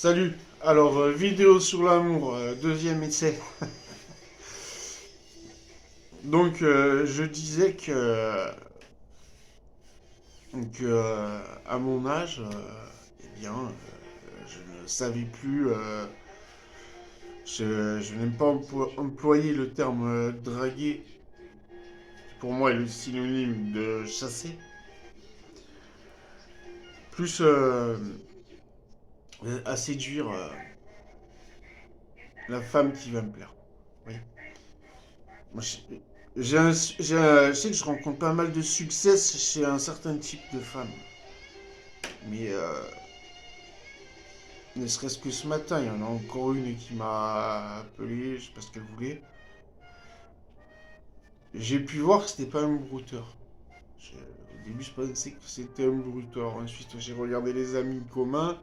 Salut. Alors, vidéo sur l'amour, deuxième essai. Donc, je disais que à mon âge, eh bien, je ne savais plus. Je n'aime pas employer le terme draguer. Pour moi, est le synonyme de chasser. Plus à séduire la femme qui va me plaire. Oui. Moi, je sais que je rencontre pas mal de succès chez un certain type de femme. Mais ne serait-ce que ce matin, il y en a encore une qui m'a appelé, je sais pas ce qu'elle voulait. J'ai pu voir que c'était pas un brouteur. Au début, je pensais que c'était un brouteur. Ensuite, j'ai regardé les amis communs.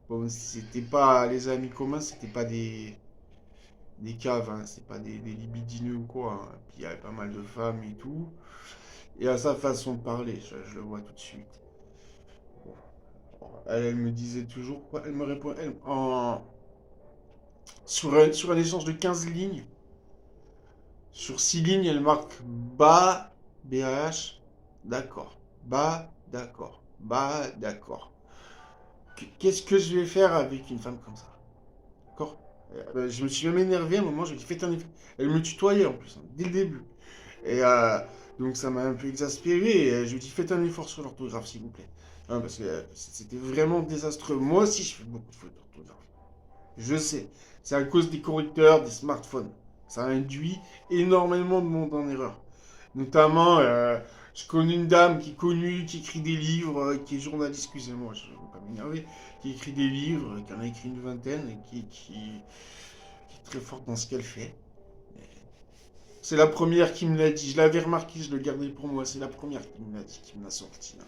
Bon, c'était pas les amis communs, c'était pas des caves, hein, c'est pas des libidineux ou quoi, hein. Puis il y avait pas mal de femmes et tout. Et à sa façon de parler, je le vois tout de suite. Elle me disait toujours quoi. Elle me répond. Sur un échange de 15 lignes, sur 6 lignes, elle marque bas, BH, d'accord. Bas, d'accord. Bas, d'accord. Qu'est-ce que je vais faire avec une femme comme ça? D'accord. Je me suis même énervé à un moment, je lui ai dit faites un effort. Elle me tutoyait en plus, hein, dès le début. Et donc ça m'a un peu exaspéré. Et je lui ai dit faites un effort sur l'orthographe, s'il vous plaît. Hein, parce que c'était vraiment désastreux. Moi aussi, je fais beaucoup de fautes d'orthographe. Je sais. C'est à cause des correcteurs, des smartphones. Ça induit énormément de monde en erreur. Notamment, je connais une dame qui est connue, qui écrit des livres, qui est journaliste, excusez-moi, je ne veux pas m'énerver, qui écrit des livres, qui en a écrit une vingtaine, et qui est très forte dans ce qu'elle fait. C'est la première qui me l'a dit. Je l'avais remarqué, je le gardais pour moi. C'est la première qui me l'a dit, qui me l'a sorti, là.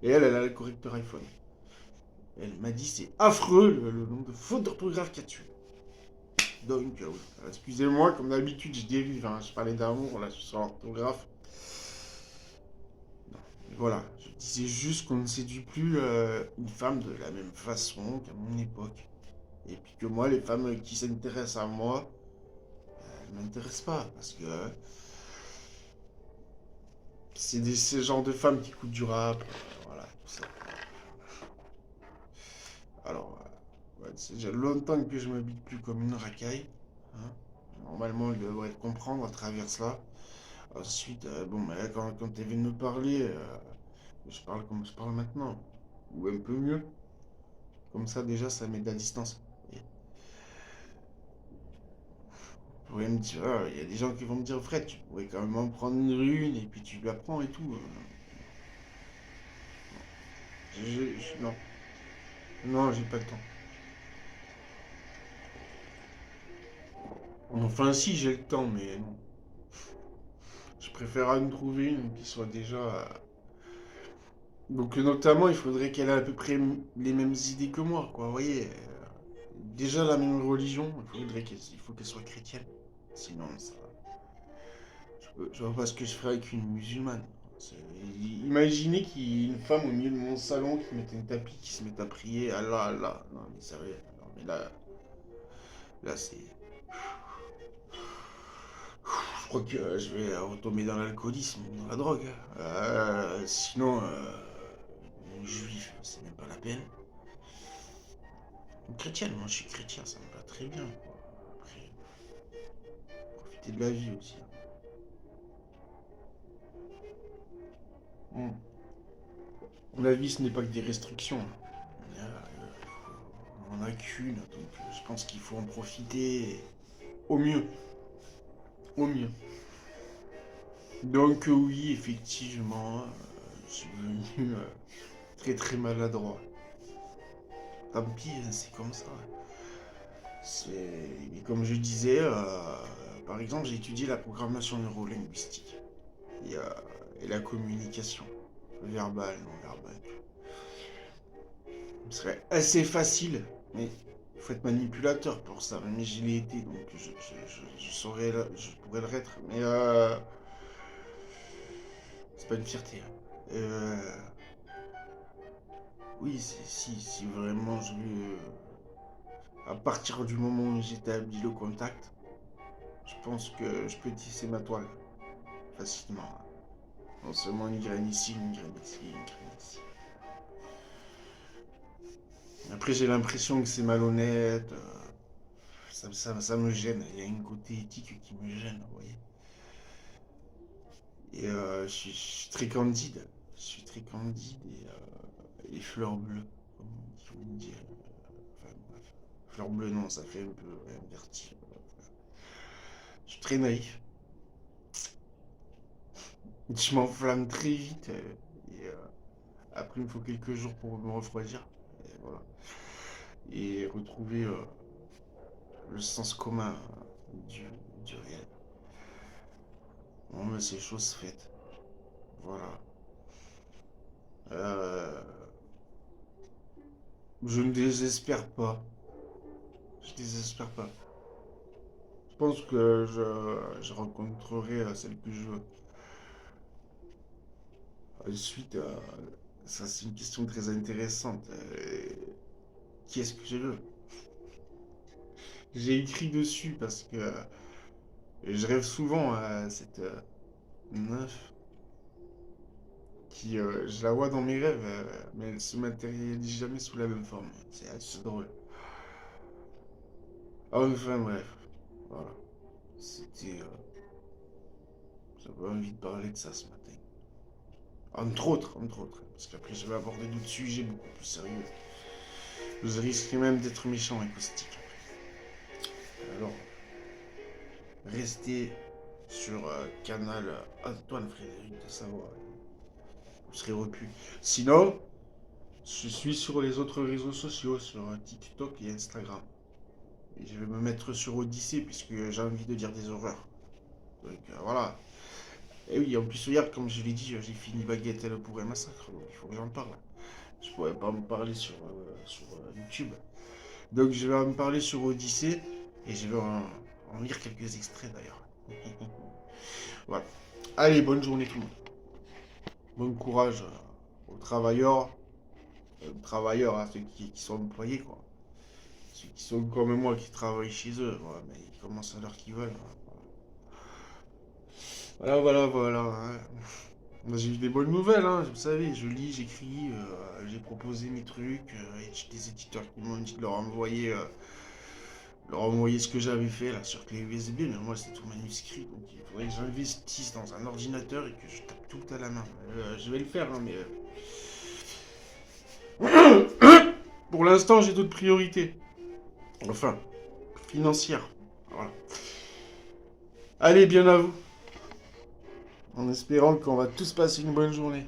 Et elle a le correcteur iPhone. Elle m'a dit c'est affreux le nombre de fautes d'orthographe qu'il y a dessus. Donc, oui. Excusez-moi, comme d'habitude, je dérive, hein. Je parlais d'amour, là, sur l'orthographe. Non. Voilà, je disais juste qu'on ne séduit plus une femme de la même façon qu'à mon époque. Et puis que moi, les femmes qui s'intéressent à moi, elles ne m'intéressent pas. Parce que c'est ce genre de femmes qui écoutent du rap. Voilà, tout ça. Alors, ouais, c'est déjà longtemps que je m'habite plus comme une racaille, hein. Normalement, elle devrait comprendre à travers cela. Ensuite, bon, mais là, quand elle vient de me parler, je parle comme je parle maintenant. Ou un peu mieux. Comme ça, déjà, ça met de la distance. Et vous pourriez me dire, ah, il y a des gens qui vont me dire, Fred, tu pourrais quand même en prendre une et puis tu lui apprends et tout. Non, non, j'ai pas le temps. Enfin, si, j'ai le temps, mais non. Je préfère en trouver une qui soit déjà. Donc, notamment, il faudrait qu'elle ait à peu près les mêmes idées que moi, quoi. Vous voyez, déjà la même religion, il faut qu'elle soit chrétienne. Sinon, ça. Je vois pas ce que je ferais avec une musulmane. C'est- Imaginez qu'il y ait une femme au milieu de mon salon qui mette un tapis, qui se mette à prier. Allah, Allah. Non, mais sérieux. Non, mais là, c'est. Je crois que je vais retomber dans l'alcoolisme, dans la drogue. Sinon, juif, c'est même pas la peine. Une chrétienne, moi je suis chrétien, ça me va très bien, quoi. Après, profiter de la vie aussi. Hmm. La vie, ce n'est pas que des restrictions. On en a qu'une, donc je pense qu'il faut en profiter au mieux. Au mieux. Donc oui, effectivement, je suis devenu très très maladroit. Tant pis, hein, c'est comme ça. Et comme je disais, par exemple, j'ai étudié la programmation neurolinguistique et, euh, et la communication verbale, non verbale. Ce serait assez facile, mais il faut être manipulateur pour ça. Mais je l'ai été, donc je saurais, je pourrais le être. Mais c'est pas une fierté, hein. Oui, si vraiment je veux. À partir du moment où j'établis le contact, je pense que je peux tisser ma toile facilement. Non seulement une graine ici, une graine ici, une graine ici. Après, j'ai l'impression que c'est malhonnête. Ça me gêne. Il y a un côté éthique qui me gêne, vous voyez. Et je suis très candide. Je suis très candide et fleurs bleues, comme on dit. Enfin, bref. Fleurs bleues, non, ça fait un peu inverti. Je suis très naïf. Je m'enflamme très vite. Et après, il me faut quelques jours pour me refroidir. Et voilà. Et retrouver le sens commun du, du réel. Bon, mais c'est chose faite. Voilà. Euh, je ne désespère pas. Je désespère pas. Je pense que je rencontrerai celle que je veux. Ensuite, ça c'est une question très intéressante. Qui est-ce que je veux? J'ai écrit dessus parce que je rêve souvent à cette meuf qui, je la vois dans mes rêves, mais elle se matérialise jamais sous la même forme. C'est assez drôle. Enfin bref, voilà. C'était, j'avais envie de parler de ça ce matin. Entre autres, parce qu'après je vais aborder d'autres sujets beaucoup plus sérieux. Vous risquez même d'être méchant et caustique. Alors, restez sur canal Antoine Frédéric de Savoie. Vous serez repu. Sinon, je suis sur les autres réseaux sociaux, sur TikTok et Instagram. Et je vais me mettre sur Odyssée puisque j'ai envie de dire des horreurs. Donc voilà. Et oui, en plus, hier, comme je l'ai dit, j'ai fini Bagatelle pour un massacre. Donc il faut que j'en parle. Je pourrais pas me parler sur YouTube. Donc je vais en parler sur Odyssée et je vais en lire quelques extraits d'ailleurs. Voilà. Allez, bonne journée tout le monde. Bon courage aux travailleurs, à ceux qui sont employés, quoi. Ceux qui sont comme moi, qui travaillent chez eux, voilà, mais ils commencent à l'heure qu'ils veulent. Voilà. Hein. Moi, j'ai eu des bonnes nouvelles, hein, vous savez, je lis, j'écris, j'ai proposé mes trucs, et j'ai des éditeurs qui m'ont dit de leur envoyer ce que j'avais fait là sur clé USB, mais moi c'est tout manuscrit, donc il faudrait que j'investisse dans un ordinateur et que je tape tout à la main. Je vais le faire, hein, mais pour l'instant j'ai d'autres priorités. Enfin, financières. Voilà. Allez, bien à vous. En espérant qu'on va tous passer une bonne journée.